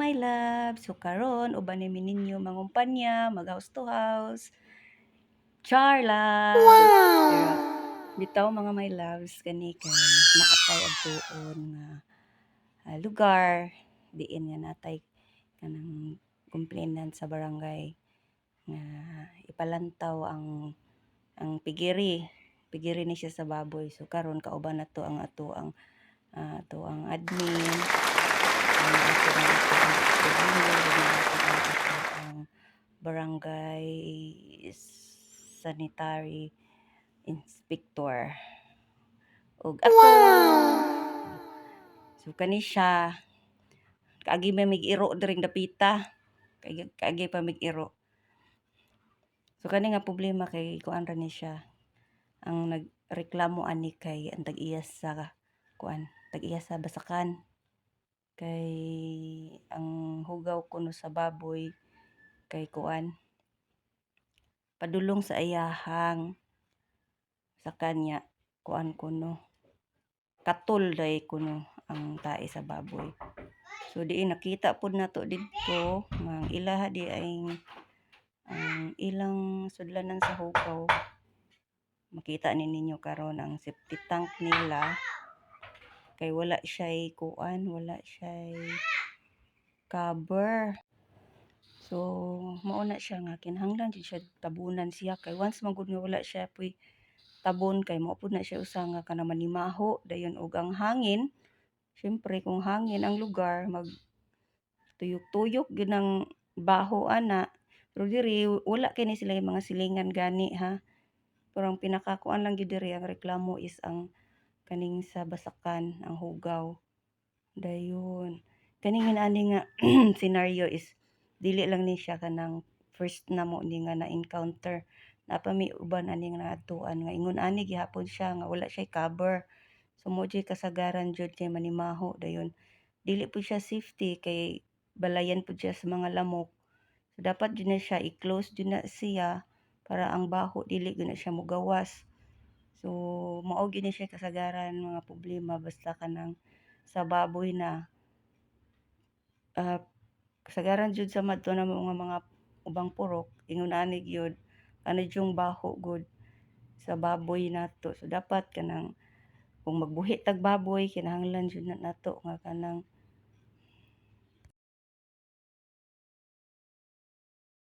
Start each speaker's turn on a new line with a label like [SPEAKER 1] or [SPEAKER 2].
[SPEAKER 1] my love, so karon uban nimi ninyo mangumpanya, mag-house to house. Char lang! Pero bitaw mga my loves kani kay naatay adtuon nga lugar diin nga natay kanang complainant sa barangay nga ipalantaw ang pigiri. Pigiri ni siya sa baboy. So karon kauban nato ang ato ang admin, ang ato ang barangay sanitary inspector ug ako. So kani siya kaagi may mig-iro diring dapita. Kaagi pa mig-iro. So kani nga problema kay kuan ra ni siya. Ang nagreklamo ani kay ang tag-iya sa kuan, tag-iya sa basakan. Kay ang hugaw kuno sa baboy kay kuan padulong sa ayahang sa kanya kuan kuno katul day kuno ang tae sa baboy. So diin nakita pud nato didto nga ilaha di ay ang ilang sudlanan sa hugaw. Makita ni ninyo karon ang septic tank nila kay wala siya'y kuan, wala siya'y cover. So mao na siya nga kinahanglan jud siya tabunan siya kay once man gud nga wala siya puy tabon kay mao pud na siya usa nga kanang manimaho dayon og ang hangin. Syempre kung hangin ang lugar mag tuyok-tuyok gyud ang baho ana. Pero diri wala kini sila yung mga silingan gani ha. Pero ang pinakakuan lang gyud diri ang reklamo is ang kaning sa basakan ang hugaw. Dayon. Kaning ani nga scenario is dili lang ni siya kanang first namo ni nga na-encounter. Napa may uban ani nga naadtuan nga ingon ani gihapon siya nga wala siya cover. So mo jud kasagaran jud kay manimaho dayon. Dili pud siya safety kay balayan pud siya sa mga lamok. So dapat jud na siya i-close jud na siya para ang baho dili gyud na siya mogawas. So mao gyud ni siya kasagaran mga problema basta kanang sa baboy na kasagaran jud sa madto na mga ubang purok ingon ani gyud ano yung baho gud sa baboy nato. So dapat kanang kung magbuhi tag baboy kinahanglan jud na nato nga kanang